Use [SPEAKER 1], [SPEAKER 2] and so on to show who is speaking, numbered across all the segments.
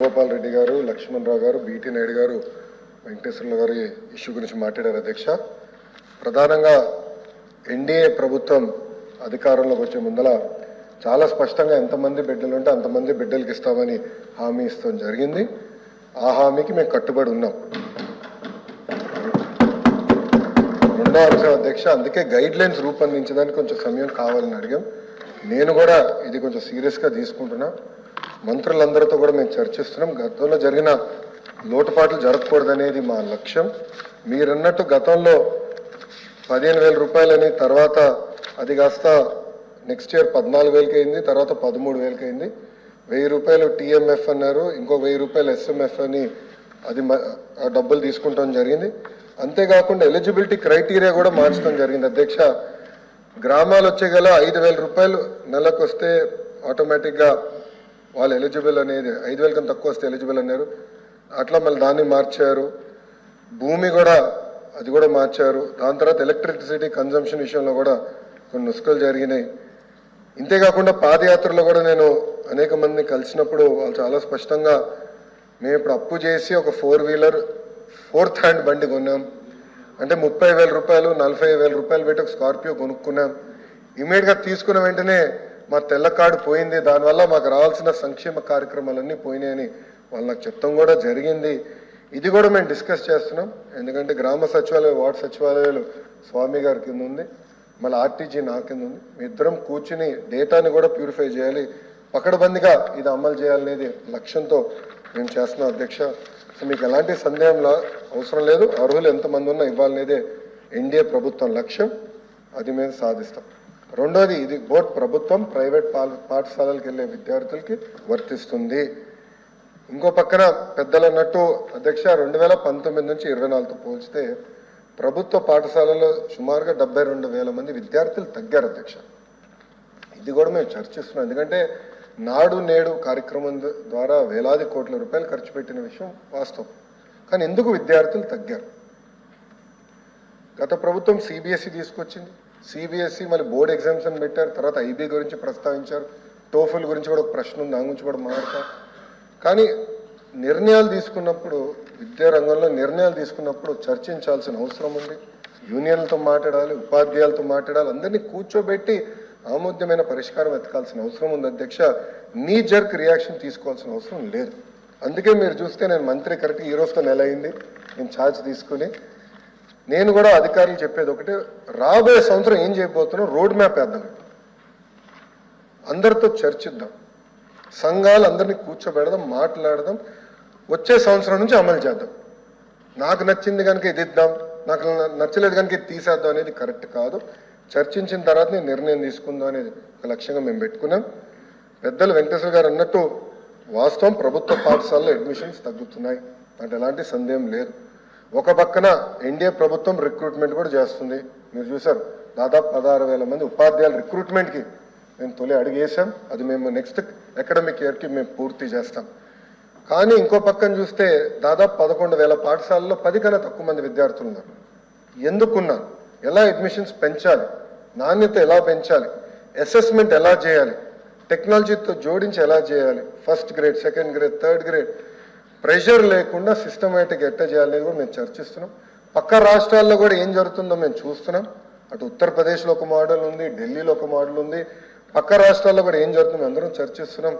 [SPEAKER 1] గోపాల్ రెడ్డి గారు, లక్ష్మణ్ రావు గారు, బీటీ నాయుడు గారు, వెంకటేశ్వర్ల గారి ఇష్యూ గురించి మాట్లాడారు అధ్యక్ష. ప్రధానంగా ఎన్డీఏ ప్రభుత్వం అధికారంలోకి వచ్చే ముందల చాలా స్పష్టంగా ఎంతమంది బిడ్డలు ఉంటే అంతమంది బిడ్డలకి ఇస్తామని హామీ ఇస్తాం జరిగింది. ఆ హామీకి మేము కట్టుబడి ఉన్నాం. రెండో అంశం అధ్యక్ష, అందుకే గైడ్ లైన్స్ రూపొందించడానికి కొంచెం సమయం కావాలని అడిగాం. నేను కూడా ఇది కొంచెం సీరియస్గా తీసుకుంటున్నా. మంత్రులందరితో కూడా మేము చర్చిస్తున్నాం. గతంలో జరిగిన లోటుపాట్లు జరగకూడదనేది మా లక్ష్యం. మీరన్నట్టు గతంలో 15,000 రూపాయలని, తర్వాత అది కాస్త నెక్స్ట్ ఇయర్ 14,000కి అయింది, తర్వాత 13,000కి అయింది. 1,000 రూపాయలు టీఎంఎఫ్ అన్నారు, ఇంకో 1,000 రూపాయలు ఎస్ఎంఎఫ్ అని అది డబ్బులు తీసుకుంటాం జరిగింది. అంతేకాకుండా ఎలిజిబిలిటీ క్రైటీరియా కూడా మార్చడం జరిగింది అధ్యక్ష. గ్రామాలు వచ్చే గల 5,000 రూపాయలు నెలకు వస్తే ఆటోమేటిక్గా వాళ్ళు ఎలిజిబుల్ అనేది, 5,000 కన్నా తక్కువ వస్తే ఎలిజిబుల్ అన్నారు. అట్లా మళ్ళీ దాన్ని మార్చారు. భూమి కూడా అది కూడా మార్చారు. దాని తర్వాత ఎలక్ట్రిసిటీ కన్జంప్షన్ విషయంలో కూడా కొన్ని నుసుకలు జరిగినాయి. ఇంతేకాకుండా పాదయాత్రలో కూడా నేను అనేక మందిని కలిసినప్పుడు వాళ్ళు చాలా స్పష్టంగా, మేము ఇప్పుడు అప్పు చేసి ఒక 4 వీలర్ 4th హ్యాండ్ బండి కొన్నాం అంటే 30,000 రూపాయలు 40,000 రూపాయలు పెట్టి ఒక స్కార్పియో కొనుక్కున్నాం. ఇమీడియట్గా తీసుకున్న వెంటనే మా తెల్ల కార్డు పోయింది, దానివల్ల మాకు రావాల్సిన సంక్షేమ కార్యక్రమాలన్నీ పోయినాయని వాళ్ళు నాకు చెప్తాం కూడా జరిగింది. ఇది కూడా మేము డిస్కస్ చేస్తున్నాం. ఎందుకంటే గ్రామ సచివాలయం, వార్డు సచివాలయాలు స్వామి గారి కింద ఉంది, మళ్ళీ ఆర్టీజీ నా కింద ఉంది. మీ ఇద్దరం కూర్చుని డేటాని కూడా ప్యూరిఫై చేయాలి, పకడ్బందీగా ఇది అమలు చేయాలనేది లక్ష్యంతో మేము చేస్తున్నాం అధ్యక్ష. సో మీకు ఎలాంటి సందేహంలో అవసరం లేదు. అర్హులు ఎంతమంది ఉన్నా ఇవ్వాలనేదే ఎన్డీఏ ప్రభుత్వం లక్ష్యం. అది మేము సాధిస్తాం. రెండోది, ఇది బోర్డు ప్రభుత్వం ప్రైవేట్ పాఠశాలలకు వెళ్ళే విద్యార్థులకి వర్తిస్తుంది. ఇంకో పక్కన పెద్దలు అన్నట్టు అధ్యక్ష, 2019 నుంచి 24తో పోల్చితే ప్రభుత్వ పాఠశాలలో సుమారుగా 72,000 మంది విద్యార్థులు తగ్గారు అధ్యక్ష. ఇది కూడా మేము చర్చిస్తున్నాం. ఎందుకంటే నాడు నేడు కార్యక్రమం ద్వారా వేలాది కోట్ల రూపాయలు ఖర్చు పెట్టిన విషయం వాస్తవం. కానీ ఎందుకు విద్యార్థులు తగ్గారు? గత ప్రభుత్వం సిబిఎస్ఈ తీసుకొచ్చింది, సిబిఎస్ఈ మళ్ళీ బోర్డు ఎగ్జామ్స్ అని పెట్టారు, తర్వాత ఐబీ గురించి ప్రస్తావించారు, టోఫుల్ గురించి కూడా ఒక ప్రశ్న ఉంది, దాని గురించి కూడా మాట్లాడతారు. కానీ నిర్ణయాలు తీసుకున్నప్పుడు, విద్యా రంగంలో నిర్ణయాలు తీసుకున్నప్పుడు చర్చించాల్సిన అవసరం ఉంది. యూనియన్లతో మాట్లాడాలి, ఉపాధ్యాయులతో మాట్లాడాలి, అందరినీ కూర్చోబెట్టి ఆమోద్యమైన పరిష్కారం వెతకాల్సిన అవసరం ఉంది అధ్యక్ష. నీ జర్క్ రియాక్షన్ తీసుకోవాల్సిన అవసరం లేదు. అందుకే మీరు చూస్తే నేను మంత్రి కరెక్ట్గా ఈ రోజుతో నెల అయింది నేను ఛార్జ్ తీసుకుని. నేను కూడా అధికారులు చెప్పేది ఒకటే, రాబోయే సంవత్సరం ఏం చేయబోతున్నాం రోడ్ మ్యాప్ వేద్దాం, అందరితో చర్చిద్దాం, సంఘాలు అందరినీ కూర్చోబెడదాం, మాట్లాడదాం, వచ్చే సంవత్సరం నుంచి అమలు చేద్దాం. నాకు నచ్చింది కనుక ఇది ఇద్దాం, నాకు నచ్చలేదు కనుక ఇది తీసేద్దాం అనేది కరెక్ట్ కాదు. చర్చించిన తర్వాత నేను నిర్ణయం తీసుకుందాం అనేది ఒక లక్ష్యంగా మేము పెట్టుకున్నాం. పెద్దలు వెంకటేశ్వర గారు అన్నట్టు వాస్తవం, ప్రభుత్వ పాఠశాలలో అడ్మిషన్స్ తగ్గుతున్నాయి అంటే ఎలాంటి సందేహం లేదు. ఒక పక్కన ఎన్డీఏ ప్రభుత్వం రిక్రూట్మెంట్ కూడా చేస్తుంది. మీరు చూసారు, దాదాపు 16,000 మంది ఉపాధ్యాయుల రిక్రూట్మెంట్కి మేము తొలి అడిగేసాం. అది మేము నెక్స్ట్ అకాడమిక్ ఇయర్కి మేము పూర్తి చేస్తాం. కానీ ఇంకో పక్కన చూస్తే దాదాపు 11,000 పాఠశాలలో 10 కన్నా తక్కువ మంది విద్యార్థులు ఉన్నారు. ఎందుకున్నారు? ఎలా అడ్మిషన్స్ పెంచాలి, నాణ్యత ఎలా పెంచాలి, అసెస్మెంట్ ఎలా చేయాలి, టెక్నాలజీతో జోడించి ఎలా చేయాలి, first grade, second grade, third grade pressure లేకుండా సిస్టమేటిక్ ఎట్లా చేయాలనేది కూడా మేము చర్చిస్తున్నాం. పక్క రాష్ట్రాల్లో కూడా ఏం జరుగుతుందో మేము చూస్తున్నాం. అటు ఉత్తరప్రదేశ్లో ఒక మోడల్ ఉంది, ఢిల్లీలో ఒక మోడల్ ఉంది, పక్క రాష్ట్రాల్లో కూడా ఏం జరుగుతుందో అందరం చర్చిస్తున్నాం.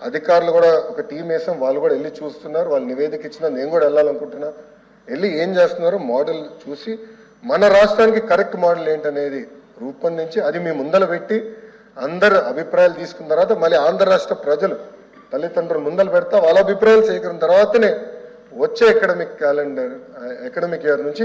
[SPEAKER 1] అధికారులు కూడా ఒక టీం వేసాం, వాళ్ళు కూడా వెళ్ళి చూస్తున్నారు. వాళ్ళు నివేదిక ఇచ్చినా నేను కూడా వెళ్ళాలనుకుంటున్నా. వెళ్ళి ఏం చేస్తున్నారో మోడల్ చూసి మన రాష్ట్రానికి కరెక్ట్ మోడల్ ఏంటనేది రూపొందించి అది మీ ముందర పెట్టి అందరు అభిప్రాయాలు తీసుకున్న తర్వాత మళ్ళీ ఆంధ్ర రాష్ట్ర ప్రజలు తల్లిదండ్రులు ముందలు పెడతా వాళ్ళ అభిప్రాయాలు సేకరించిన తర్వాతనే వచ్చే అకాడమిక్ ఇయర్ నుంచి